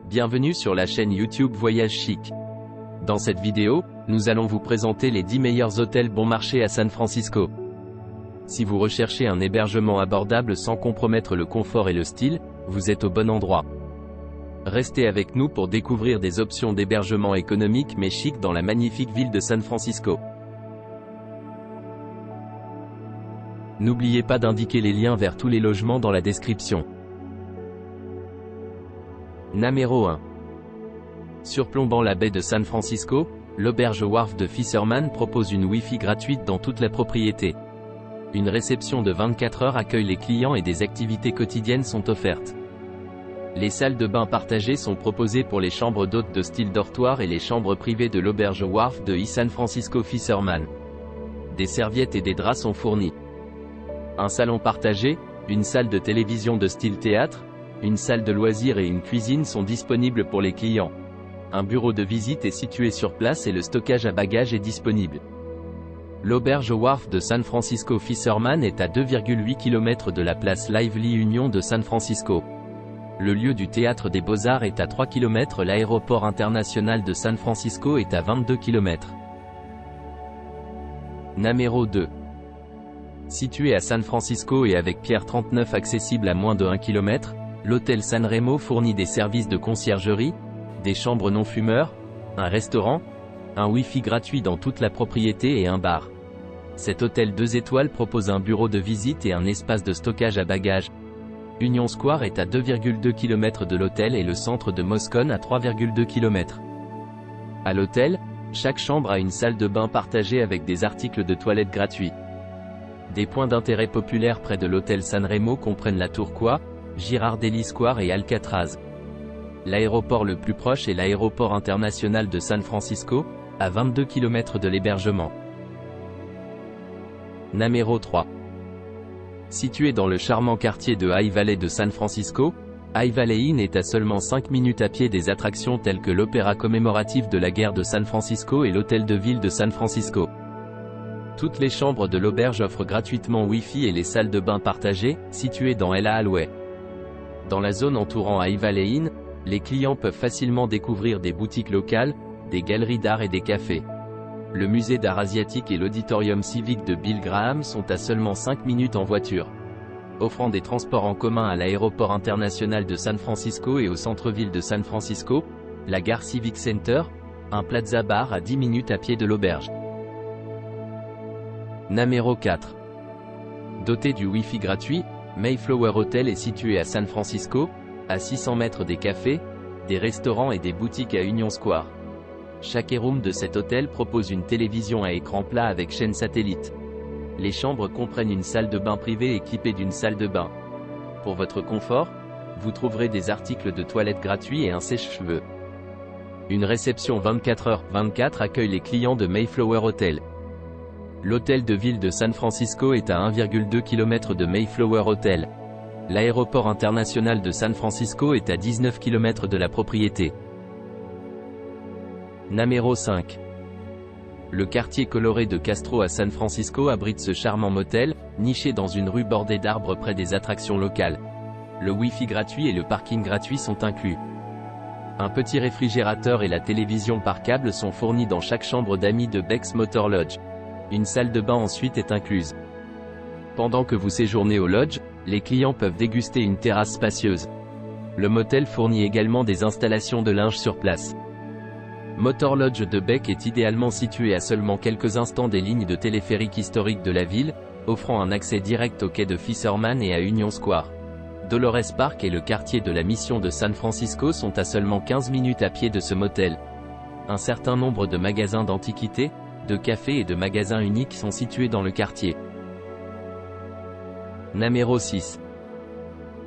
Bienvenue sur la chaîne YouTube Voyage Chic. Dans cette vidéo, nous allons vous présenter les 10 meilleurs hôtels bon marché à San Francisco. Si vous recherchez un hébergement abordable sans compromettre le confort et le style, vous êtes au bon endroit. Restez avec nous pour découvrir des options d'hébergement économique mais chic dans la magnifique ville de San Francisco. N'oubliez pas d'indiquer les liens vers tous les logements dans la description. Numéro 1. Surplombant la baie de San Francisco, l'auberge Wharf de Fisherman propose une Wi-Fi gratuite dans toute la propriété. Une réception de 24 heures accueille les clients et des activités quotidiennes sont offertes. Les salles de bain partagées sont proposées pour les chambres d'hôtes de style dortoir et les chambres privées de l'auberge Wharf de San Francisco Fisherman. Des serviettes et des draps sont fournis. Un salon partagé, une salle de télévision de style théâtre, une salle de loisirs et une cuisine sont disponibles pour les clients. Un bureau de visite est situé sur place et le stockage à bagages est disponible. L'auberge Wharf de San Francisco Fisherman est à 2,8 km de la place Lively Union de San Francisco. Le lieu du Théâtre des Beaux-Arts est à 3 km. L'aéroport international de San Francisco est à 22 km. Numéro 2. Situé à San Francisco et avec Pier 39 accessible à moins de 1 km, l'hôtel San Remo fournit des services de conciergerie, des chambres non-fumeurs, un restaurant, un Wi-Fi gratuit dans toute la propriété et un bar. Cet hôtel 2 étoiles propose un bureau de visite et un espace de stockage à bagages. Union Square est à 2,2 km de l'hôtel et le centre de Moscone à 3,2 km. À l'hôtel, chaque chambre a une salle de bain partagée avec des articles de toilette gratuits. Des points d'intérêt populaires près de l'hôtel San Remo comprennent la Tourcoing, Girardelli Square et Alcatraz. L'aéroport le plus proche est l'aéroport international de San Francisco, à 22 km de l'hébergement. Numéro 3. Situé dans le charmant quartier de High Valley de San Francisco, High Valley Inn est à seulement 5 minutes à pied des attractions telles que l'opéra commémoratif de la guerre de San Francisco et l'hôtel de ville de San Francisco. Toutes les chambres de l'auberge offrent gratuitement Wi-Fi et les salles de bain partagées, situées dans Ella Hallway. Dans la zone entourant High Valley Inn, les clients peuvent facilement découvrir des boutiques locales, des galeries d'art et des cafés. Le musée d'art asiatique et l'auditorium civique de Bill Graham sont à seulement 5 minutes en voiture. Offrant des transports en commun à l'aéroport international de San Francisco et au centre-ville de San Francisco, la gare Civic Center, un plaza bar à 10 minutes à pied de l'auberge. Numéro 4. Doté du Wi-Fi gratuit, Mayflower Hotel est situé à San Francisco, à 600 mètres des cafés, des restaurants et des boutiques à Union Square. Chaque room de cet hôtel propose une télévision à écran plat avec chaîne satellite. Les chambres comprennent une salle de bain privée équipée d'une salle de bain. Pour votre confort, vous trouverez des articles de toilette gratuits et un sèche-cheveux. Une réception 24h/24 accueille les clients de Mayflower Hotel. L'hôtel de ville de San Francisco est à 1,2 km de Mayflower Hotel. L'aéroport international de San Francisco est à 19 km de la propriété. Numéro 5. Le quartier coloré de Castro à San Francisco abrite ce charmant motel, niché dans une rue bordée d'arbres près des attractions locales. Le Wi-Fi gratuit et le parking gratuit sont inclus. Un petit réfrigérateur et la télévision par câble sont fournis dans chaque chambre d'amis de Beck's Motor Lodge. Une salle de bain ensuite est incluse. Pendant que vous séjournez au lodge, les clients peuvent déguster une terrasse spacieuse. Le motel fournit également des installations de linge sur place. Motor Lodge de Beck est idéalement situé à seulement quelques instants des lignes de téléphérique historiques de la ville, offrant un accès direct au quai de Fisherman et à Union Square. Dolores Park et le quartier de la Mission de San Francisco sont à seulement 15 minutes à pied de ce motel. Un certain nombre de magasins d'antiquités, de cafés et de magasins uniques sont situés dans le quartier. Numéro 6.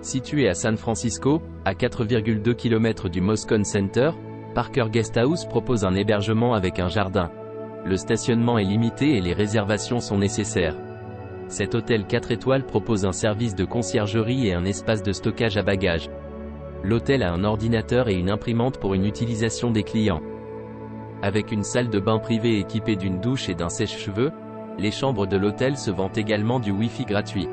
Situé à San Francisco, à 4,2 km du Moscone Center, Parker Guesthouse propose un hébergement avec un jardin. Le stationnement est limité et les réservations sont nécessaires. Cet hôtel 4 étoiles propose un service de conciergerie et un espace de stockage à bagages. L'hôtel a un ordinateur et une imprimante pour une utilisation des clients. Avec une salle de bain privée équipée d'une douche et d'un sèche-cheveux, les chambres de l'hôtel se vantent également du Wi-Fi gratuit.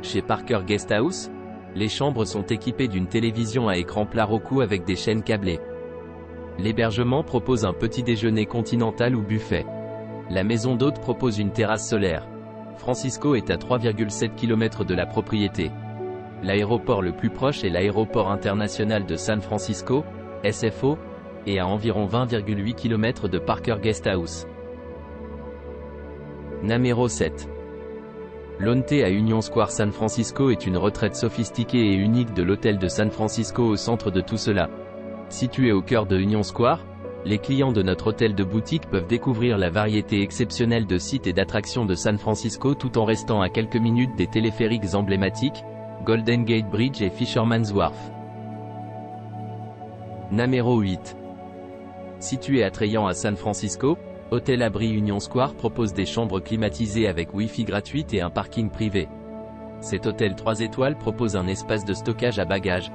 Chez Parker Guesthouse, Les chambres sont équipées d'une télévision à écran plat Roku avec des chaînes câblées. L'hébergement propose un petit déjeuner continental ou buffet. La maison d'hôte propose une terrasse solaire. Francisco est à 3,7 km de la propriété. L'aéroport le plus proche est l'aéroport international de San Francisco, SFO, et à environ 20,8 km de Parker Guesthouse. Numéro 7. L'Onte à Union Square San Francisco est une retraite sophistiquée et unique de l'hôtel de San Francisco au centre de tout cela. Situé au cœur de Union Square, les clients de notre hôtel de boutique peuvent découvrir la variété exceptionnelle de sites et d'attractions de San Francisco tout en restant à quelques minutes des téléphériques emblématiques, Golden Gate Bridge et Fisherman's Wharf. Numéro 8. Situé attrayant à San Francisco, Hôtel Abri Union Square propose des chambres climatisées avec Wi-Fi gratuite et un parking privé. Cet hôtel 3 étoiles propose un espace de stockage à bagages.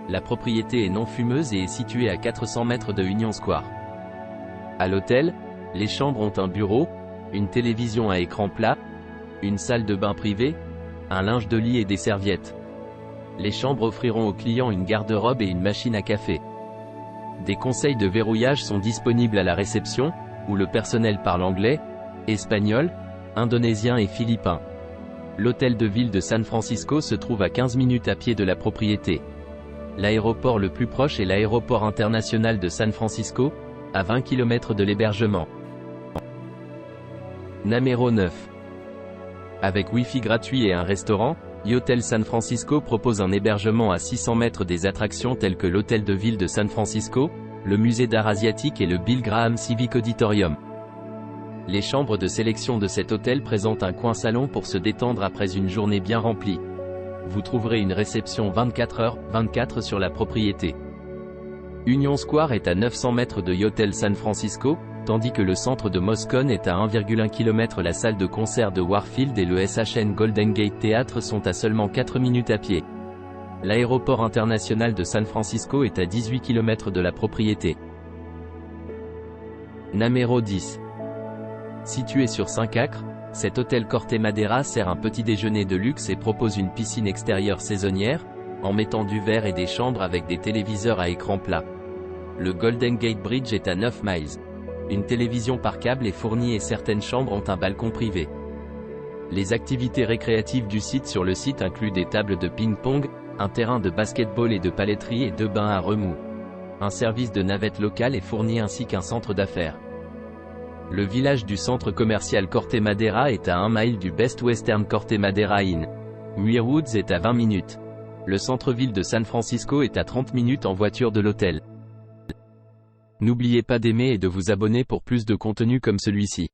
La propriété est non fumeuse et est située à 400 mètres de Union Square. À l'hôtel, les chambres ont un bureau, une télévision à écran plat, une salle de bain privée, un linge de lit et des serviettes. Les chambres offriront aux clients une garde-robe et une machine à café. Des conseils de verrouillage sont disponibles à la réception, où le personnel parle anglais, espagnol, indonésien et philippin. L'hôtel de ville de San Francisco se trouve à 15 minutes à pied de la propriété. L'aéroport le plus proche est l'aéroport international de San Francisco, à 20 km de l'hébergement. Numéro 9. Avec Wi-Fi gratuit et un restaurant, Yotel San Francisco propose un hébergement à 600 mètres des attractions telles que l'hôtel de ville de San Francisco, le musée d'art asiatique et le Bill Graham Civic Auditorium. Les chambres de sélection de cet hôtel présentent un coin salon pour se détendre après une journée bien remplie. Vous trouverez une réception 24h/24 sur la propriété. Union Square est à 900 mètres de Yotel San Francisco, tandis que le centre de Moscone est à 1,1 km. La salle de concert de Warfield et le SHN Golden Gate Theatre sont à seulement 4 minutes à pied. L'aéroport international de San Francisco est à 18 km de la propriété. Numéro 10. Situé sur 5 acres, cet hôtel Corte Madera sert un petit déjeuner de luxe et propose une piscine extérieure saisonnière, en mettant du verre et des chambres avec des téléviseurs à écran plat. Le Golden Gate Bridge est à 9 miles. Une télévision par câble est fournie et certaines chambres ont un balcon privé. Les activités récréatives du site sur le site incluent des tables de ping-pong, un terrain de basketball et de paletterie et 2 bains à remous. Un service de navette locale est fourni ainsi qu'un centre d'affaires. Le village du centre commercial Corte Madera est à 1 mile du Best Western Corte Madera Inn. Muir Woods est à 20 minutes. Le centre-ville de San Francisco est à 30 minutes en voiture de l'hôtel. N'oubliez pas d'aimer et de vous abonner pour plus de contenu comme celui-ci.